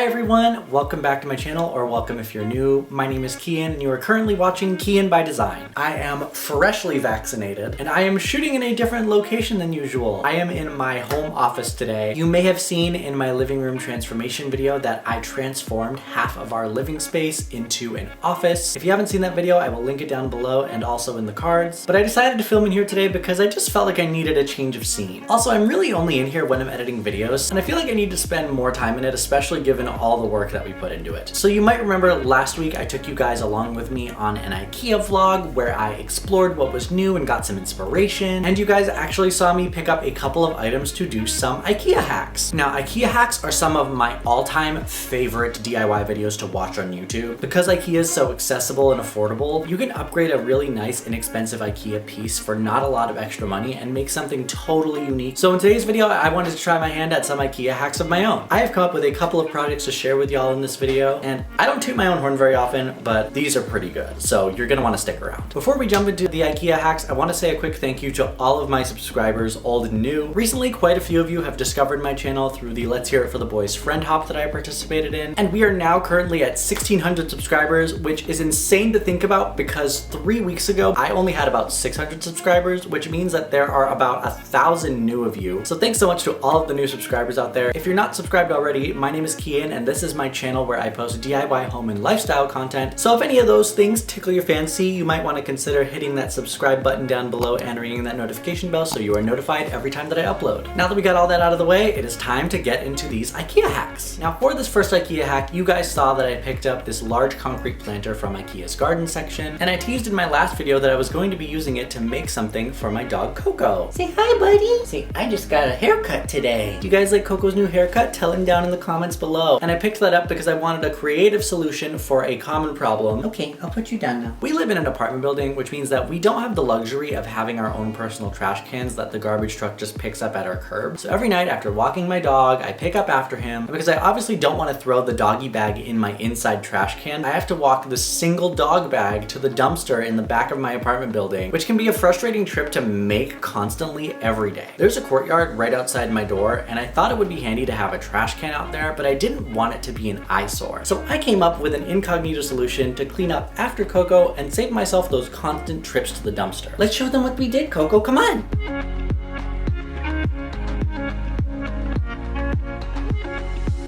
Hi everyone, welcome back to my channel, or welcome if you're new. My name is Kyian and you are currently watching Kyian by Design. I am freshly vaccinated and I am shooting in a different location than usual. I am in my home office today. You may have seen in my living room transformation video that I transformed half of our living space into an office. If you haven't seen that video, I will link it down below and also in the cards. But I decided to film in here today because I just felt like I needed a change of scene. Also, I'm really only in here when I'm editing videos and I feel like I need to spend more time in it, especially given all the work that we put into it. So you might remember last week I took you guys along with me on an Ikea vlog where I explored what was new and got some inspiration, and you guys actually saw me pick up a couple of items to do some Ikea hacks. Now, Ikea hacks are some of my all-time favorite DIY videos to watch on YouTube. Because Ikea is so accessible and affordable, you can upgrade a really nice inexpensive Ikea piece for not a lot of extra money and make something totally unique. So in today's video, I wanted to try my hand at some Ikea hacks of my own. I have come up with a couple of projects to share with y'all in this video, and I don't toot my own horn very often, but these are pretty good, so you're gonna want to stick around. Before we jump into the Ikea hacks, I want to say a quick thank you to all of my subscribers, old and new. Recently, quite a few of you have discovered my channel through the Let's Hear It for the Boys friend hop that I participated in, and we are now currently at 1,600 subscribers, which is insane to think about because 3 weeks ago, I only had about 600 subscribers, which means that there are about 1,000 new of you. So thanks so much to all of the new subscribers out there. If you're not subscribed already, my name is Kyian, and this is my channel where I post DIY home and lifestyle content. So if any of those things tickle your fancy, you might want to consider hitting that subscribe button down below and ringing that notification bell so you are notified every time that I upload. Now that we got all that out of the way, it is time to get into these Ikea hacks. Now for this first Ikea hack, you guys saw that I picked up this large concrete planter from Ikea's garden section, and I teased in my last video that I was going to be using it to make something for my dog Coco. Say hi, buddy. Say, I just got a haircut today. Do you guys like Coco's new haircut? Tell him down in the comments below. And I picked that up because I wanted a creative solution for a common problem. Okay, I'll put you down now. We live in an apartment building, which means that we don't have the luxury of having our own personal trash cans that the garbage truck just picks up at our curb. So every night after walking my dog, I pick up after him. Because I obviously don't want to throw the doggy bag in my inside trash can, I have to walk the single dog bag to the dumpster in the back of my apartment building, which can be a frustrating trip to make constantly every day. There's a courtyard right outside my door, and I thought it would be handy to have a trash can out there, but I didn't want it to be an eyesore. So I came up with an incognito solution to clean up after Coco and save myself those constant trips to the dumpster. Let's show them what we did, Coco. Come on.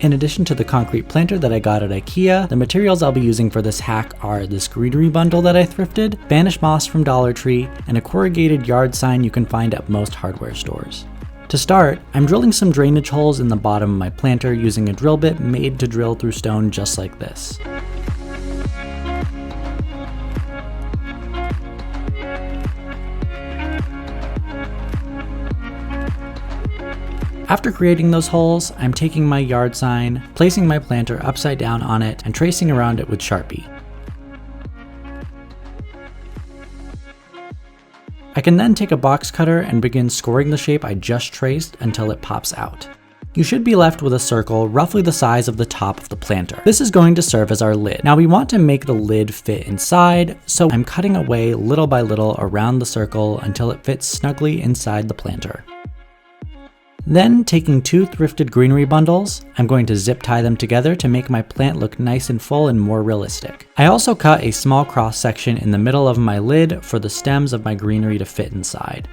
In addition to the concrete planter that I got at Ikea, the materials I'll be using for this hack are this greenery bundle that I thrifted, Spanish moss from Dollar Tree, and a corrugated yard sign you can find at most hardware stores. To start, I'm drilling some drainage holes in the bottom of my planter using a drill bit made to drill through stone just like this. After creating those holes, I'm taking my yard sign, placing my planter upside down on it, and tracing around it with Sharpie. I can then take a box cutter and begin scoring the shape I just traced until it pops out. You should be left with a circle roughly the size of the top of the planter. This is going to serve as our lid. Now we want to make the lid fit inside, so I'm cutting away little by little around the circle until it fits snugly inside the planter. Then, taking 2 thrifted greenery bundles, I'm going to zip tie them together to make my plant look nice and full and more realistic. I also cut a small cross section in the middle of my lid for the stems of my greenery to fit inside.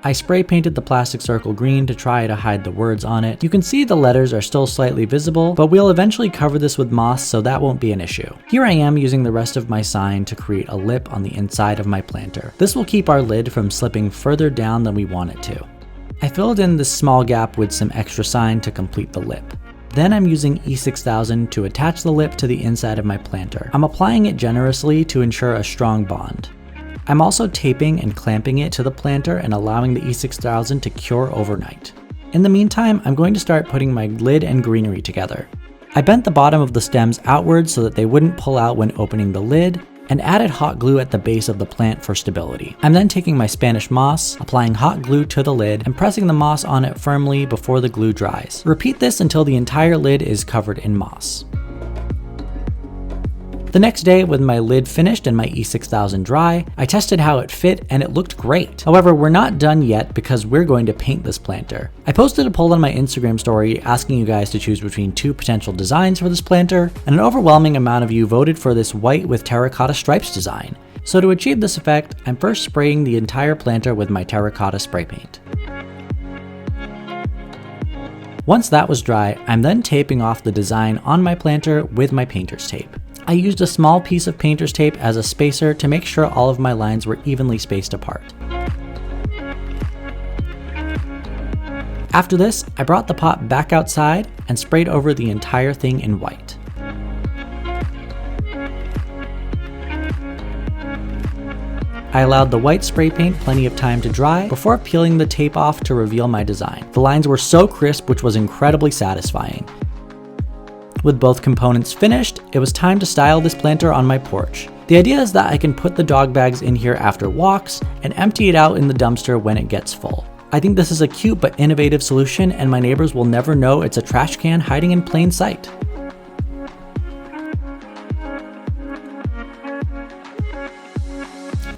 I spray painted the plastic circle green to try to hide the words on it. You can see the letters are still slightly visible, but we'll eventually cover this with moss, so that won't be an issue. Here I am using the rest of my sign to create a lip on the inside of my planter. This will keep our lid from slipping further down than we want it to. I filled in this small gap with some extra sign to complete the lip. Then I'm using E6000 to attach the lip to the inside of my planter. I'm applying it generously to ensure a strong bond. I'm also taping and clamping it to the planter and allowing the E6000 to cure overnight. In the meantime, I'm going to start putting my lid and greenery together. I bent the bottom of the stems outwards so that they wouldn't pull out when opening the lid, and added hot glue at the base of the plant for stability. I'm then taking my Spanish moss, applying hot glue to the lid, and pressing the moss on it firmly before the glue dries. Repeat this until the entire lid is covered in moss. The next day, with my lid finished and my E6000 dry, I tested how it fit and it looked great. However, we're not done yet because we're going to paint this planter. I posted a poll on my Instagram story asking you guys to choose between 2 potential designs for this planter, and an overwhelming amount of you voted for this white with terracotta stripes design. So to achieve this effect, I'm first spraying the entire planter with my terracotta spray paint. Once that was dry, I'm then taping off the design on my planter with my painter's tape. I used a small piece of painter's tape as a spacer to make sure all of my lines were evenly spaced apart. After this, I brought the pot back outside and sprayed over the entire thing in white. I allowed the white spray paint plenty of time to dry before peeling the tape off to reveal my design. The lines were so crisp, which was incredibly satisfying. With both components finished, it was time to style this planter on my porch. The idea is that I can put the dog bags in here after walks and empty it out in the dumpster when it gets full. I think this is a cute but innovative solution, and my neighbors will never know it's a trash can hiding in plain sight.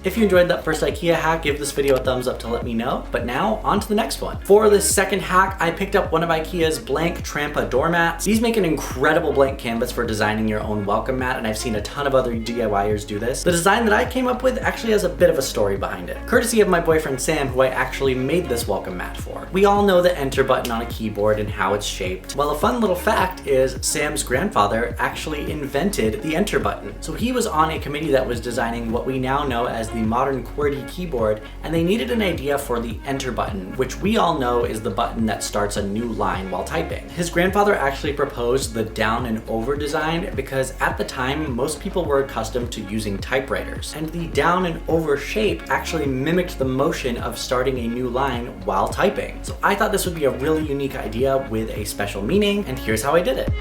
If you enjoyed that first IKEA hack, give this video a thumbs up to let me know. But now, on to the next one. For this second hack, I picked up one of IKEA's blank Trampa doormats. These make an incredible blank canvas for designing your own welcome mat, and I've seen a ton of other DIYers do this. The design that I came up with actually has a bit of a story behind it, courtesy of my boyfriend Sam, who I actually made this welcome mat for. We all know the enter button on a keyboard and how it's shaped. Well, a fun little fact is Sam's grandfather actually invented the enter button. So he was on a committee that was designing what we now know as the modern QWERTY keyboard, and they needed an idea for the enter button, which we all know is the button that starts a new line while typing. His grandfather actually proposed the down and over design because at the time most people were accustomed to using typewriters, and the down and over shape actually mimicked the motion of starting a new line while typing. So I thought this would be a really unique idea with a special meaning, and here's how I did it.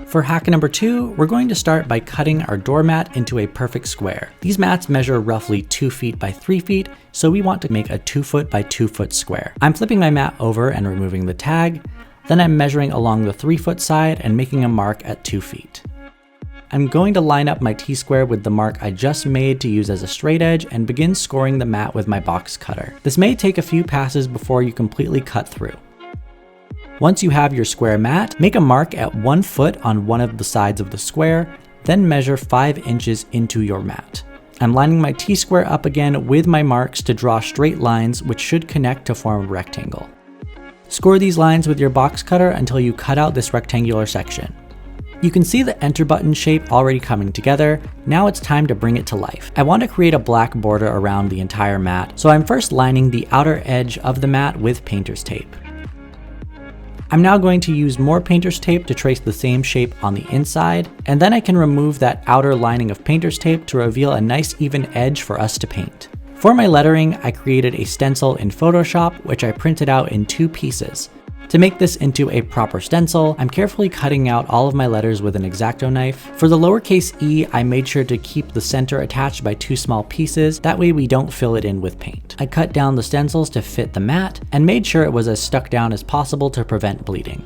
For hack number 2, we're going to start by cutting our doormat into a perfect square. These mats measure roughly 2 feet by 3 feet, so we want to make a 2 foot by 2 foot square. I'm flipping my mat over and removing the tag, then I'm measuring along the 3 foot side and making a mark at 2 feet. I'm going to line up my T-square with the mark I just made to use as a straight edge and begin scoring the mat with my box cutter. This may take a few passes before you completely cut through. Once you have your square mat, make a mark at 1 foot on one of the sides of the square, then measure 5 inches into your mat. I'm lining my T-square up again with my marks to draw straight lines which should connect to form a rectangle. Score these lines with your box cutter until you cut out this rectangular section. You can see the enter button shape already coming together. Now it's time to bring it to life. I want to create a black border around the entire mat, so I'm first lining the outer edge of the mat with painter's tape. I'm now going to use more painter's tape to trace the same shape on the inside, and then I can remove that outer lining of painter's tape to reveal a nice even edge for us to paint. For my lettering, I created a stencil in Photoshop, which I printed out in 2 pieces. To make this into a proper stencil, I'm carefully cutting out all of my letters with an X-Acto knife. For the lowercase e, I made sure to keep the center attached by 2 small pieces, that way we don't fill it in with paint. I cut down the stencils to fit the mat, and made sure it was as stuck down as possible to prevent bleeding.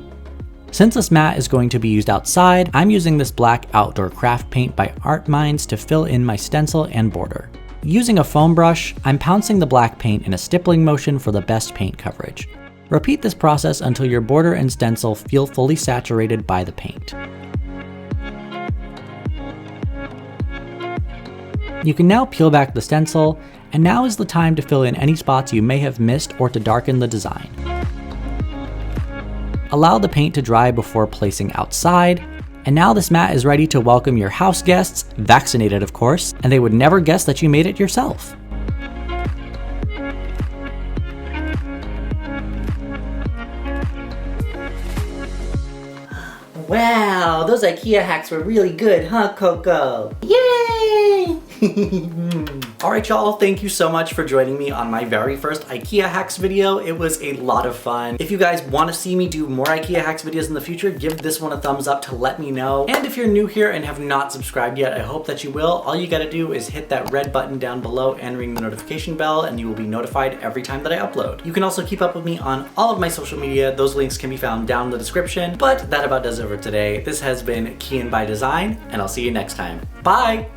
Since this mat is going to be used outside, I'm using this black outdoor craft paint by Art Minds to fill in my stencil and border. Using a foam brush, I'm pouncing the black paint in a stippling motion for the best paint coverage. Repeat this process until your border and stencil feel fully saturated by the paint. You can now peel back the stencil, and now is the time to fill in any spots you may have missed or to darken the design. Allow the paint to dry before placing outside, and now this mat is ready to welcome your house guests, vaccinated of course, and they would never guess that you made it yourself. Wow, those IKEA hacks were really good, huh, Coco? Yay! Alright y'all, thank you so much for joining me on my very first IKEA hacks video. It was a lot of fun. If you guys want to see me do more IKEA hacks videos in the future, give this one a thumbs up to let me know. And if you're new here and have not subscribed yet, I hope that you will. All you gotta do is hit that red button down below and ring the notification bell, and you will be notified every time that I upload. You can also keep up with me on all of my social media. Those links can be found down in the description. But that about does it for today. This has been Kyian by Design, and I'll see you next time. Bye!